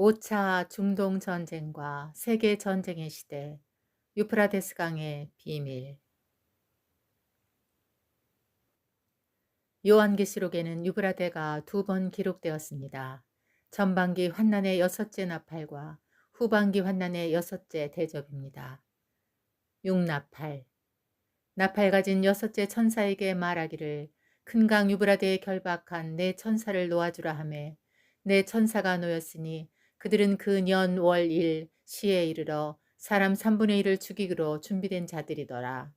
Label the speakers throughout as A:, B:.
A: 5차 중동 전쟁과 세계 전쟁의 시대, 유프라테스 강의 비밀. 요한계시록에는 유브라데가 두 번 기록되었습니다. 전반기 환난의 여섯째 나팔과 후반기 환난의 여섯째 대접입니다. 6나팔. 나팔 가진 여섯째 천사에게 말하기를 큰 강 유브라데에 결박한 네 천사를 놓아주라 하매 네 천사가 놓였으니 그들은 그 년 월 일 시에 이르러 사람 3분의 1을 죽이기로 준비된 자들이더라.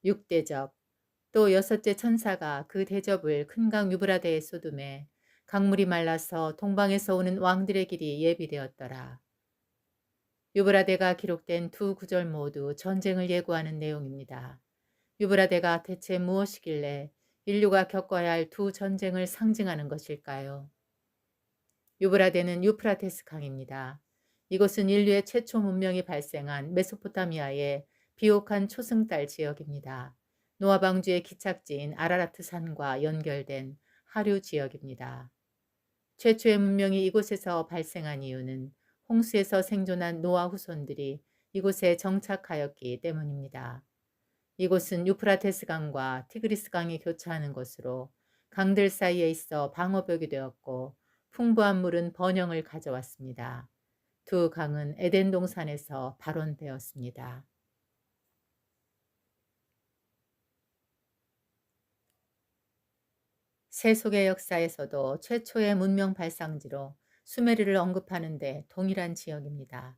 A: 6대접. 또 여섯째 천사가 그 대접을 큰 강 유브라데에 쏟음에 강물이 말라서 동방에서 오는 왕들의 길이 예비되었더라. 유브라데가 기록된 두 구절 모두 전쟁을 예고하는 내용입니다. 유브라데가 대체 무엇이길래 인류가 겪어야 할 두 전쟁을 상징하는 것일까요? 유브라데는 유프라테스 강입니다. 이곳은 인류의 최초 문명이 발생한 메소포타미아의 비옥한 초승달 지역입니다. 노아 방주의 기착지인 아라라트 산과 연결된 하류 지역입니다. 최초의 문명이 이곳에서 발생한 이유는 홍수에서 생존한 노아 후손들이 이곳에 정착하였기 때문입니다. 이곳은 유프라테스 강과 티그리스 강이 교차하는 곳으로 강들 사이에 있어 방어벽이 되었고 풍부한 물은 번영을 가져왔습니다. 두 강은 에덴 동산에서 발원되었습니다. 세속의 역사에서도 최초의 문명 발상지로 수메르를 언급하는데 동일한 지역입니다.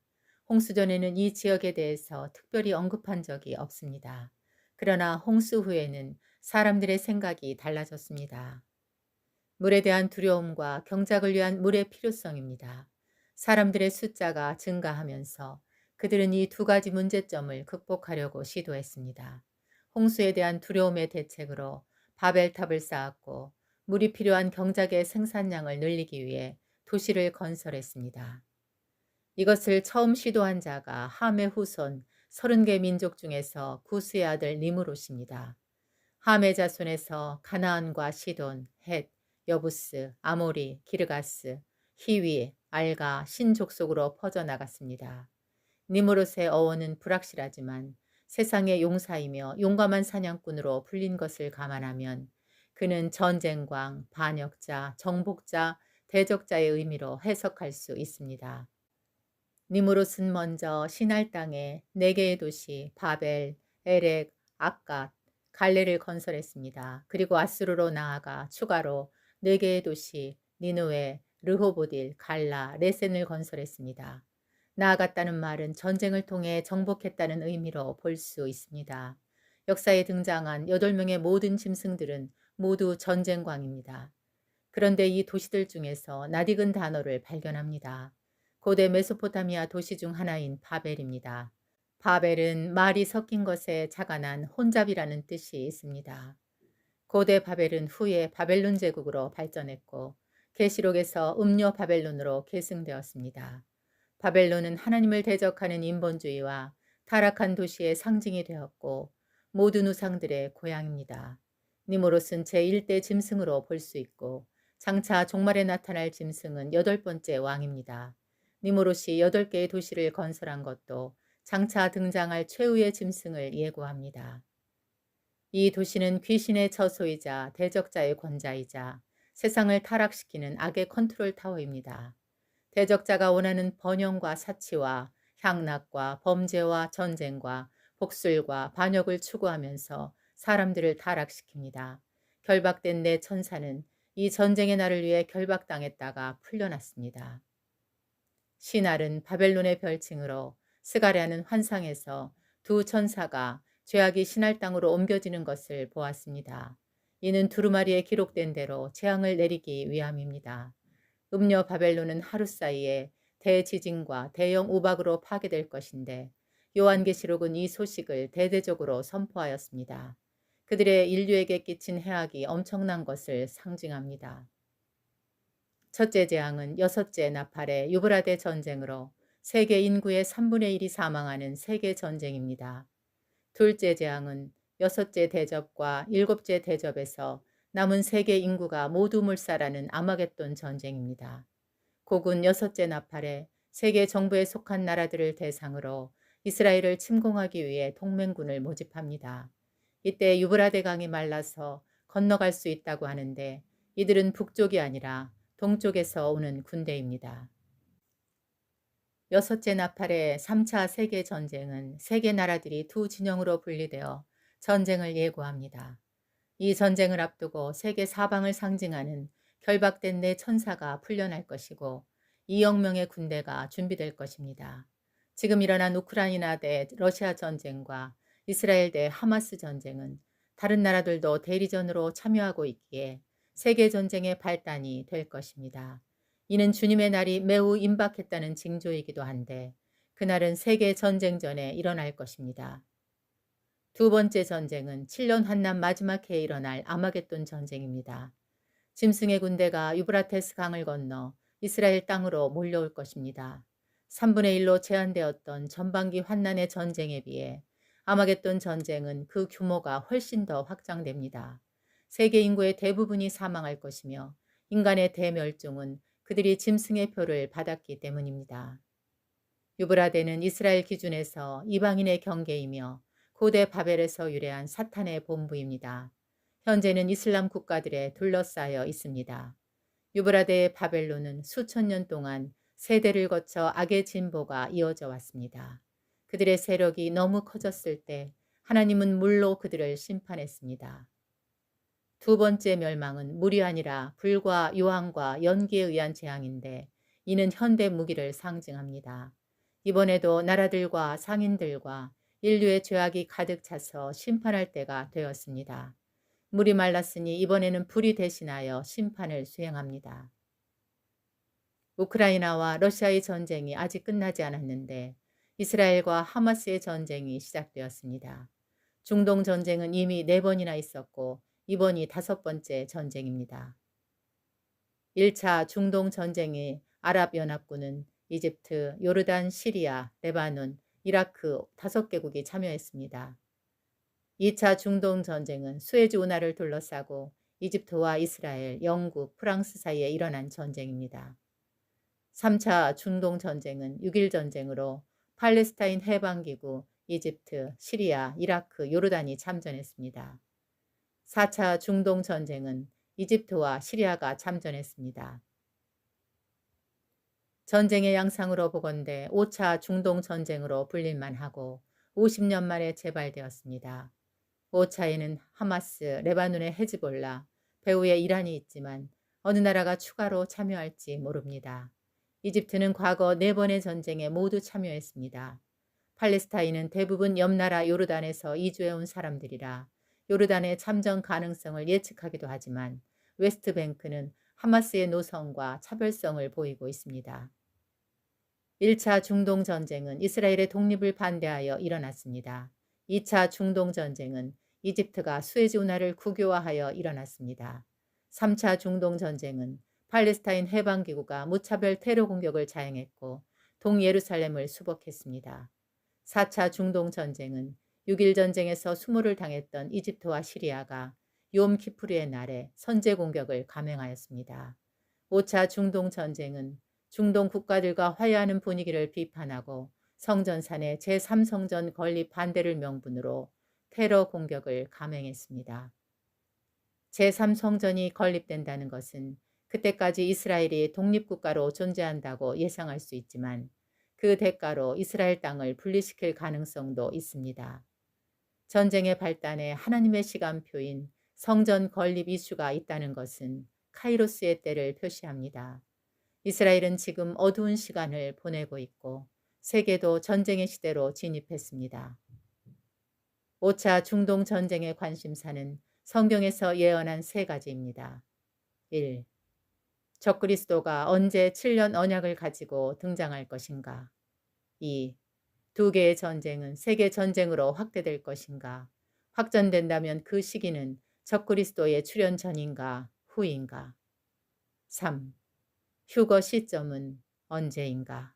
A: 홍수 전에는 이 지역에 대해서 특별히 언급한 적이 없습니다. 그러나 홍수 후에는 사람들의 생각이 달라졌습니다. 물에 대한 두려움과 경작을 위한 물의 필요성입니다. 사람들의 숫자가 증가하면서 그들은 이 두 가지 문제점을 극복하려고 시도했습니다. 홍수에 대한 두려움의 대책으로 바벨탑을 쌓았고 물이 필요한 경작의 생산량을 늘리기 위해 도시를 건설했습니다. 이것을 처음 시도한 자가 함의 후손 30개 민족 중에서 구스의 아들 니무롯입니다. 함의 자손에서 가나안과 시돈, 헷, 여부스, 아모리, 기르가스, 히위, 알가, 신 족속으로 퍼져나갔습니다. 니무롯의 어원은 불확실하지만 세상의 용사이며 용감한 사냥꾼으로 불린 것을 감안하면 그는 전쟁광, 반역자, 정복자, 대적자의 의미로 해석할 수 있습니다. 니무롯은 먼저 신할 땅에 4개의 도시 바벨, 에렉, 악갓, 갈레를 건설했습니다. 그리고 아수르로 나아가 추가로 4개의 도시 니느웨, 르호보딜, 갈라, 레센을 건설했습니다. 나아갔다는 말은 전쟁을 통해 정복했다는 의미로 볼 수 있습니다. 역사에 등장한 8명의 모든 짐승들은 모두 전쟁광입니다. 그런데 이 도시들 중에서 낯익은 단어를 발견합니다. 고대 메소포타미아 도시 중 하나인 바벨입니다. 바벨은 말이 섞인 것에 자간한 혼잡이라는 뜻이 있습니다. 고대 바벨은 후에 바벨론 제국으로 발전했고 계시록에서 음료 바벨론으로 계승되었습니다. 바벨론은 하나님을 대적하는 인본주의와 타락한 도시의 상징이 되었고 모든 우상들의 고향입니다. 니무롯은 제1대 짐승으로 볼 수 있고 장차 종말에 나타날 짐승은 8번째 왕입니다. 니무롯이 8개의 도시를 건설한 것도 장차 등장할 최후의 짐승을 예고합니다. 이 도시는 귀신의 처소이자 대적자의 권자이자 세상을 타락시키는 악의 컨트롤 타워입니다. 대적자가 원하는 번영과 사치와 향락과 범죄와 전쟁과 복술과 반역을 추구하면서 사람들을 타락시킵니다. 결박된 네 천사는 이 전쟁의 날을 위해 결박당했다가 풀려났습니다. 신할은 바벨론의 별칭으로 스가랴는 환상에서 두 천사가 죄악이 신할 땅으로 옮겨지는 것을 보았습니다. 이는 두루마리에 기록된 대로 재앙을 내리기 위함입니다. 음녀 바벨론은 하루 사이에 대지진과 대형 우박으로 파괴될 것인데 요한계시록은 이 소식을 대대적으로 선포하였습니다. 그들의 인류에게 끼친 해악이 엄청난 것을 상징합니다. 첫째 재앙은 여섯째 나팔의 유브라데 전쟁으로 세계 인구의 3분의 1이 사망하는 세계 전쟁입니다. 둘째 재앙은 여섯째 대접과 일곱째 대접에서 남은 세계 인구가 모두 몰살하는 아마겟돈 전쟁입니다. 고군 여섯째 나팔에 세계 정부에 속한 나라들을 대상으로 이스라엘을 침공하기 위해 동맹군을 모집합니다. 이때 유브라데 강이 말라서 건너갈 수 있다고 하는데 이들은 북쪽이 아니라 동쪽에서 오는 군대입니다. 여섯째 나팔의 3차 세계전쟁은 세계 나라들이 두 진영으로 분리되어 전쟁을 예고합니다. 이 전쟁을 앞두고 세계 사방을 상징하는 결박된 네 천사가 풀려날 것이고 2억 명의 군대가 준비될 것입니다. 지금 일어난 우크라이나 대 러시아 전쟁과 이스라엘 대 하마스 전쟁은 다른 나라들도 대리전으로 참여하고 있기에 세계 전쟁의 발단이 될 것입니다. 이는 주님의 날이 매우 임박했다는 징조이기도 한데 그날은 세계 전쟁 전에 일어날 것입니다. 두 번째 전쟁은 7년 한남 마지막 해에 일어날 아마겟돈 전쟁입니다. 짐승의 군대가 유브라테스 강을 건너 이스라엘 땅으로 몰려올 것입니다. 3분의 1로 제한되었던 전반기 환난의 전쟁에 비해 아마겟돈 전쟁은 그 규모가 훨씬 더 확장됩니다. 세계 인구의 대부분이 사망할 것이며 인간의 대멸종은 그들이 짐승의 표를 받았기 때문입니다. 유브라데는 이스라엘 기준에서 이방인의 경계이며 고대 바벨에서 유래한 사탄의 본부입니다. 현재는 이슬람 국가들에 둘러싸여 있습니다. 유브라데의 바벨론은 수천 년 동안 세대를 거쳐 악의 진보가 이어져 왔습니다. 그들의 세력이 너무 커졌을 때 하나님은 물로 그들을 심판했습니다. 두 번째 멸망은 물이 아니라 불과 요한과 연기에 의한 재앙인데 이는 현대 무기를 상징합니다. 이번에도 나라들과 상인들과 인류의 죄악이 가득 차서 심판할 때가 되었습니다. 물이 말랐으니 이번에는 불이 대신하여 심판을 수행합니다. 우크라이나와 러시아의 전쟁이 아직 끝나지 않았는데 이스라엘과 하마스의 전쟁이 시작되었습니다. 중동 전쟁은 이미 4번이나 있었고 이번이 5번째 전쟁입니다. 1차 중동 전쟁의 아랍연합군은 이집트, 요르단, 시리아, 레바논, 이라크 5개국이 참여했습니다. 2차 중동 전쟁은 수에즈 운하를 둘러싸고 이집트와 이스라엘, 영국, 프랑스 사이에 일어난 전쟁입니다. 3차 중동 전쟁은 6.1 전쟁으로 팔레스타인 해방기구, 이집트, 시리아, 이라크, 요르단이 참전했습니다. 4차 중동 전쟁은 이집트와 시리아가 참전했습니다. 전쟁의 양상으로 보건대 5차 중동 전쟁으로 불릴만 하고 50년 만에 재발되었습니다. 5차에는 하마스, 레바논의 헤즈볼라, 배후에 이란이 있지만 어느 나라가 추가로 참여할지 모릅니다. 이집트는 과거 4번의 전쟁에 모두 참여했습니다. 팔레스타인은 대부분 옆나라 요르단에서 이주해온 사람들이라 요르단의 참전 가능성을 예측하기도 하지만 웨스트뱅크는 하마스의 노선과 차별성을 보이고 있습니다. 1차 중동 전쟁은 이스라엘의 독립을 반대하여 일어났습니다. 2차 중동 전쟁은 이집트가 수에즈 운하를 국유화하여 일어났습니다. 3차 중동 전쟁은 팔레스타인 해방기구가 무차별 테러 공격을 자행했고 동예루살렘을 수복했습니다. 4차 중동 전쟁은 6.1 전쟁에서 수모를 당했던 이집트와 시리아가 욤키푸르의 날에 선제 공격을 감행하였습니다. 5차 중동 전쟁은 중동 국가들과 화해하는 분위기를 비판하고 성전산의 제3성전 건립 반대를 명분으로 테러 공격을 감행했습니다. 제3성전이 건립된다는 것은 그때까지 이스라엘이 독립국가로 존재한다고 예상할 수 있지만 그 대가로 이스라엘 땅을 분리시킬 가능성도 있습니다. 전쟁의 발단에 하나님의 시간표인 성전 건립 이슈가 있다는 것은 카이로스의 때를 표시합니다. 이스라엘은 지금 어두운 시간을 보내고 있고 세계도 전쟁의 시대로 진입했습니다. 5차 중동 전쟁의 관심사는 성경에서 예언한 3가지입니다. 1. 적그리스도가 언제 7년 언약을 가지고 등장할 것인가? 2. 2개의 전쟁은 세계 전쟁으로 확대될 것인가? 확전된다면 그 시기는 적그리스도의 출현 전인가 후인가? 3. 휴거 시점은 언제인가?